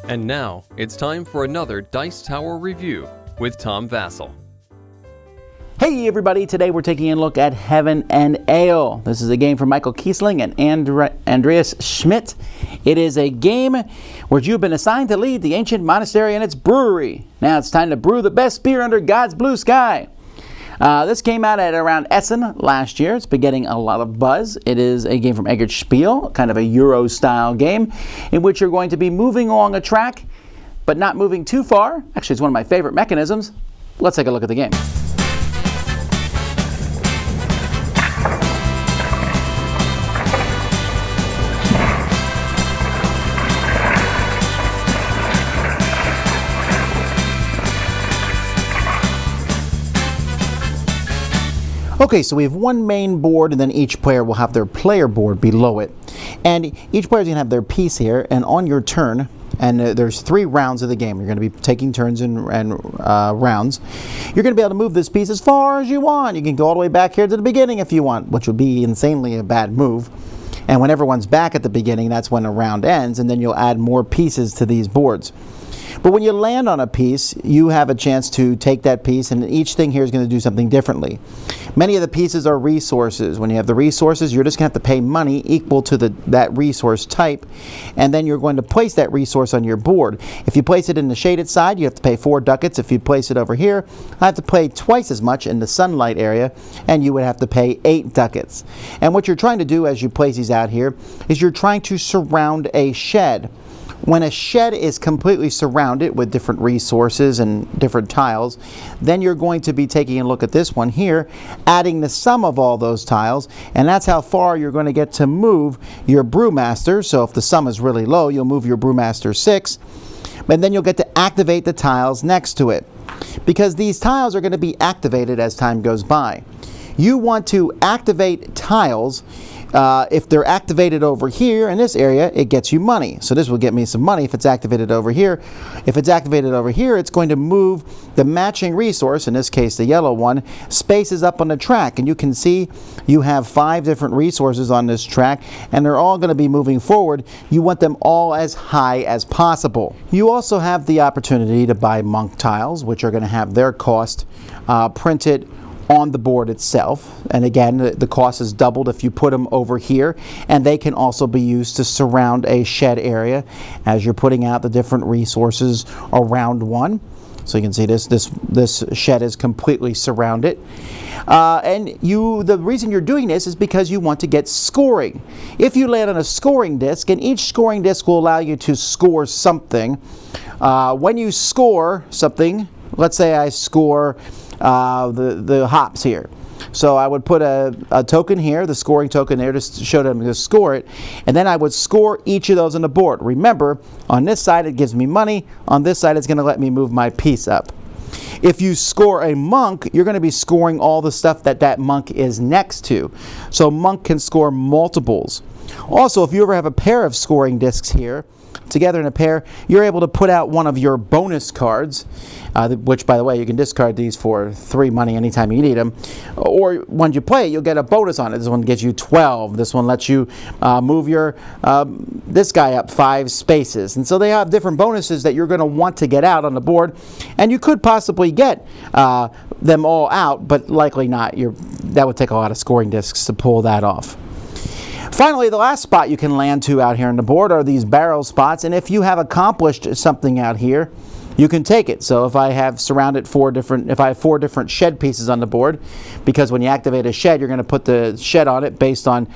And now, it's time for another Dice Tower review with Tom Vasel. Hey everybody, today we're taking a look at Heaven and Ale. This is a game from Michael Kiesling and Andreas Schmidt. It is a game where you've been assigned to lead the ancient monastery and its brewery. Now it's time to brew the best beer under God's blue sky. This came out at around Essen last year. It's been getting a lot of buzz. It is a game from Eggert Spiel, kind of a Euro-style game, in which you're going to be moving along a track, but not moving too far. Actually, it's one of my favorite mechanisms. Let's take a look at the game. Okay, so we have one main board, and then each player will have their player board below it. And each player is going to have their piece here, and on your turn, and there's 3 rounds of the game. You're going to be taking turns and rounds. You're going to be able to move this piece as far as you want. You can go all the way back here to the beginning if you want, which would be insanely a bad move. And when everyone's back at the beginning, that's when a round ends, and then you'll add more pieces to these boards. But when you land on a piece, you have a chance to take that piece, and each thing here is going to do something differently. Many of the pieces are resources. When you have the resources, you're just going to have to pay money equal to that resource type, and then you're going to place that resource on your board. If you place it in the shaded side, you have to pay 4 ducats. If you place it over here, I have to pay twice as much in the sunlight area, and you would have to pay 8 ducats. And what you're trying to do as you place these out here is you're trying to surround a shed. When a shed is completely surrounded with different resources and different tiles, then you're going to be taking a look at this one here, adding the sum of all those tiles, and that's how far you're going to get to move your brewmaster. So if the sum is really low, you'll move your brewmaster 6, and then you'll get to activate the tiles next to it. Because these tiles are going to be activated as time goes by. You want to activate tiles. If they're activated over here in this area, it gets you money. So this will get me some money if it's activated over here. If it's activated over here, it's going to move the matching resource, in this case the yellow one, spaces up on the track. And you can see you have 5 different resources on this track, and they're all going to be moving forward. You want them all as high as possible. You also have the opportunity to buy monk tiles, which are going to have their cost printed on the board itself, and again the cost is doubled if you put them over here, and they can also be used to surround a shed area as you're putting out the different resources around one. So you can see this shed is completely surrounded, and the reason you're doing this is because you want to get scoring. If you land on a scoring disc, and each scoring disc will allow you to score something. When you score something, let's say I score the hops here. So I would put a token here, the scoring token there, just to show them to score it, and then I would score each of those on the board. Remember, on this side it gives me money, on this side it's going to let me move my piece up. If you score a monk, you're going to be scoring all the stuff that monk is next to. So monk can score multiples. Also, if you ever have a pair of scoring discs here, together in a pair, you're able to put out one of your bonus cards, which, by the way, you can discard these for 3 money anytime you need them. Or when you play it, you'll get a bonus on it. This one gives you 12. This one lets you move this guy up 5 spaces. And so they have different bonuses that you're going to want to get out on the board. And you could possibly get them all out, but likely not. That would take a lot of scoring discs to pull that off. Finally, the last spot you can land to out here on the board are these barrel spots, and if you have accomplished something out here, you can take it. So if I have surrounded 4 different shed pieces on the board, because when you activate a shed, you're going to put the shed on it based on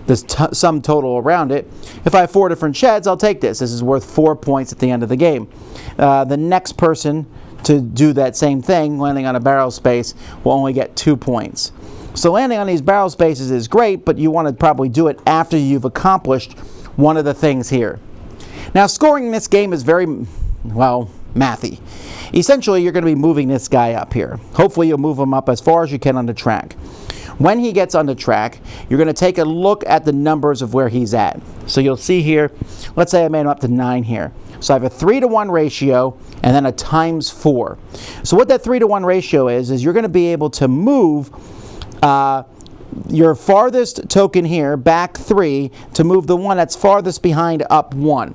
the sum total around it. If I have 4 different sheds, I'll take this. This is worth 4 points at the end of the game. The next person to do that same thing, landing on a barrel space, will only get 2 points. So landing on these barrel spaces is great, but you want to probably do it after you've accomplished one of the things here. Now, scoring in this game is very, well, mathy. Essentially, you're going to be moving this guy up here. Hopefully, you'll move him up as far as you can on the track. When he gets on the track, you're going to take a look at the numbers of where he's at. So you'll see here, let's say I made him up to 9 here. So I have a 3-to-1 ratio and then a times 4. So what that 3-to-1 ratio is you're going to be able to move your farthest token here back 3 to move the one that's farthest behind up 1.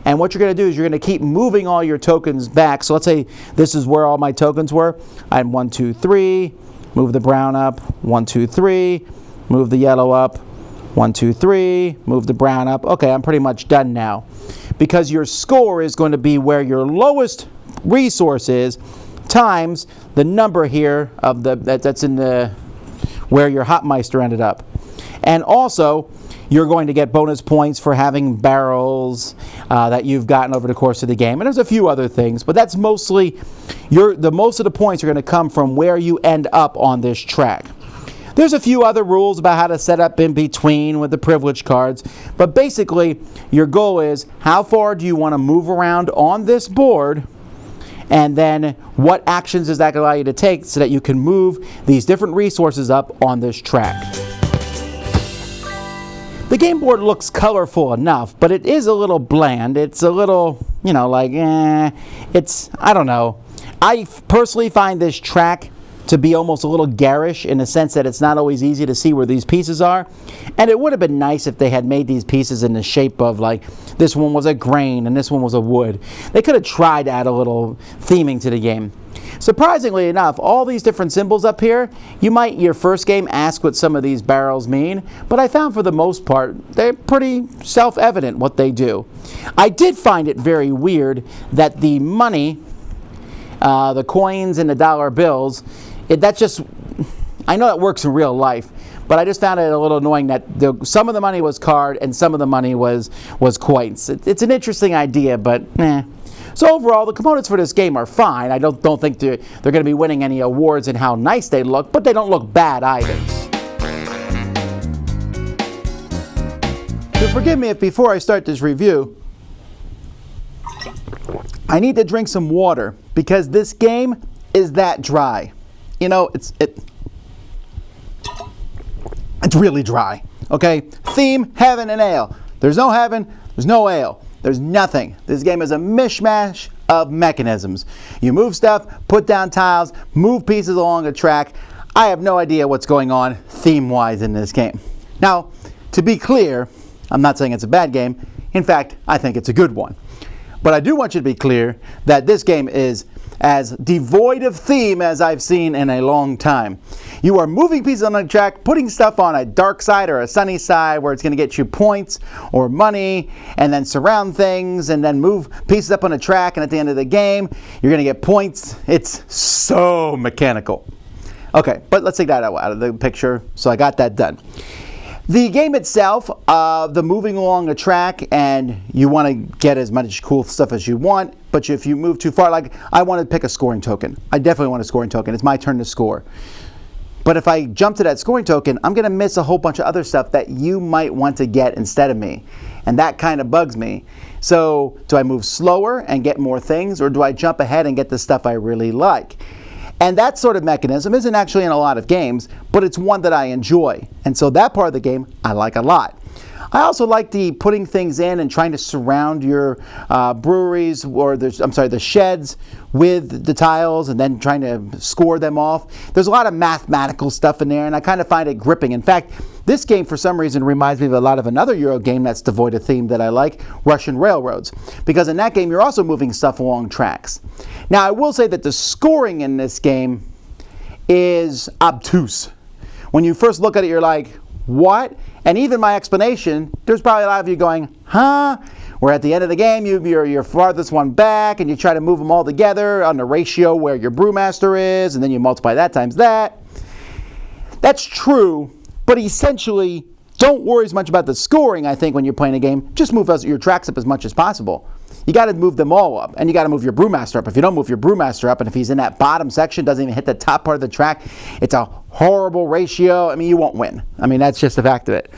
And what you're going to do is you're going to keep moving all your tokens back. So let's say this is where all my tokens were. I had 1, 2, 3, move the brown up, 1, 2, 3, move the yellow up, 1, 2, 3, move the brown up. Okay, I'm pretty much done now. Because your score is going to be where your lowest resource is times the number here of that's in the where your Hopmeister ended up. And also, you're going to get bonus points for having barrels that you've gotten over the course of the game. And there's a few other things, but that's mostly most of the points are going to come from where you end up on this track. There's a few other rules about how to set up in between with the privilege cards, but basically your goal is how far do you want to move around on this board, and then what actions is that going to allow you to take so that you can move these different resources up on this track. The game board looks colorful enough, but it is a little bland. It's a little, I don't know. I personally find this track to be almost a little garish in the sense that it's not always easy to see where these pieces are. And it would have been nice if they had made these pieces in the shape of, like, this one was a grain and this one was a wood. They could have tried to add a little theming to the game. Surprisingly enough, all these different symbols up here, you might, your first game, ask what some of these barrels mean, but I found for the most part, they're pretty self-evident what they do. I did find it very weird that the money, the coins and the dollar bills, I know that works in real life, but I just found it a little annoying that some of the money was card and some of the money was coins. It's an interesting idea, but So overall, the components for this game are fine. I don't think they're going to be winning any awards in how nice they look, but they don't look bad either. So forgive me if before I start this review, I need to drink some water because this game is that dry. It's really dry. Okay? Theme, heaven, and ale. There's no heaven, there's no ale. There's nothing. This game is a mishmash of mechanisms. You move stuff, put down tiles, move pieces along a track. I have no idea what's going on theme-wise in this game. Now, to be clear, I'm not saying it's a bad game. In fact, I think it's a good one. But I do want you to be clear that this game is as devoid of theme as I've seen in a long time. You are moving pieces on the track, putting stuff on a dark side or a sunny side where it's going to get you points or money, and then surround things and then move pieces up on a track, and at the end of the game you're going to get points. It's so mechanical. Okay, but let's take that out of the picture. So I got that done. The game itself, the moving along a track, and you want to get as much cool stuff as you want, but if you move too far, like I want to pick a scoring token. I definitely want a scoring token. It's my turn to score. But if I jump to that scoring token, I'm going to miss a whole bunch of other stuff that you might want to get instead of me. And that kind of bugs me. So do I move slower and get more things, or do I jump ahead and get the stuff I really like? And that sort of mechanism isn't actually in a lot of games, but it's one that I enjoy. And so that part of the game I like a lot. I also like the putting things in and trying to surround your breweries or the sheds with the tiles and then trying to score them off. There's a lot of mathematical stuff in there, and I kind of find it gripping. In fact, this game for some reason reminds me of a lot of another Euro game that's devoid of theme that I like, Russian Railroads. Because in that game you're also moving stuff along tracks. Now I will say that the scoring in this game is obtuse. When you first look at it, you're like, what? And even my explanation, there's probably a lot of you going, huh? Where at the end of the game, you're your farthest one back, and you try to move them all together on the ratio where your brewmaster is, and then you multiply that times that. That's true, but essentially, don't worry as much about the scoring, I think, when you're playing a game. Just move your tracks up as much as possible. You got to move them all up, and you got to move your brewmaster up. If you don't move your brewmaster up, and if he's in that bottom section, doesn't even hit the top part of the track, it's a horrible ratio. I mean, you won't win. I mean, that's just the fact of it.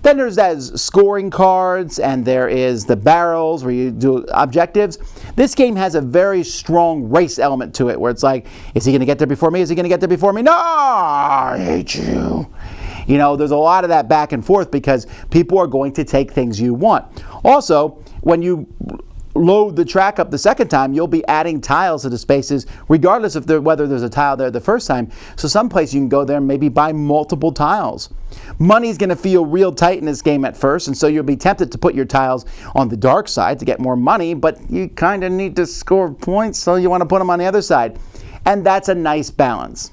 Then there's those scoring cards, and there is the barrels where you do objectives. This game has a very strong race element to it, where it's like, is he going to get there before me? Is he going to get there before me? No, I hate you. You know, there's a lot of that back and forth because people are going to take things you want. Also, when you load the track up the second time, you'll be adding tiles to the spaces, regardless of whether there's a tile there the first time. So someplace you can go there and maybe buy multiple tiles. Money's going to feel real tight in this game at first, and so you'll be tempted to put your tiles on the dark side to get more money, but you kind of need to score points, so you want to put them on the other side. And that's a nice balance.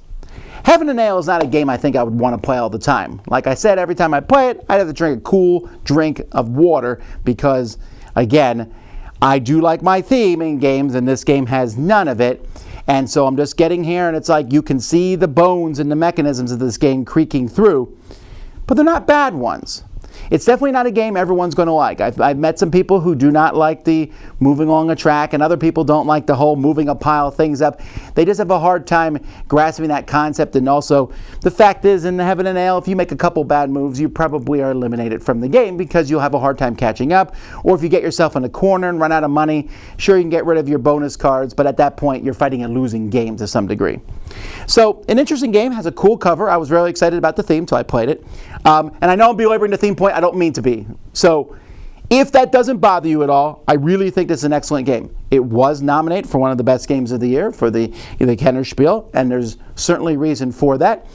Heaven and Ale is not a game I think I would want to play all the time. Like I said, every time I play it, I'd have to drink a cool drink of water because, again, I do like my theme in games, and this game has none of it. And so I'm just getting here, and it's like you can see the bones and the mechanisms of this game creaking through, but they're not bad ones. It's definitely not a game everyone's going to like. I've met some people who do not like the moving along a track, and other people don't like the whole moving a pile of things up. They just have a hard time grasping that concept, and also the fact is, in the Heaven and Ale, if you make a couple bad moves, you probably are eliminated from the game because you'll have a hard time catching up, or if you get yourself in a corner and run out of money, sure, you can get rid of your bonus cards, but at that point, you're fighting a losing game to some degree. So, an interesting game, has a cool cover. I was really excited about the theme, so I played it. And I know I'm belaboring the theme point. I don't mean to be. So, if that doesn't bother you at all, I really think this is an excellent game. It was nominated for one of the best games of the year for the Kenner Spiel, and there's certainly reason for that.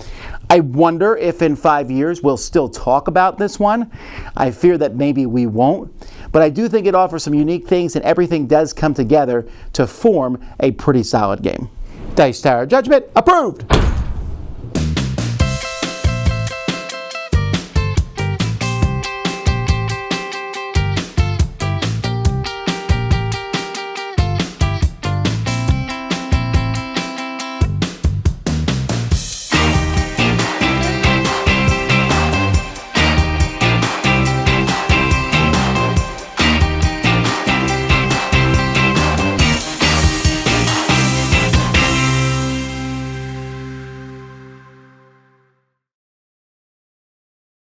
I wonder if in 5 years we'll still talk about this one. I fear that maybe we won't. But I do think it offers some unique things, and everything does come together to form a pretty solid game. Dice Tower Judgment approved!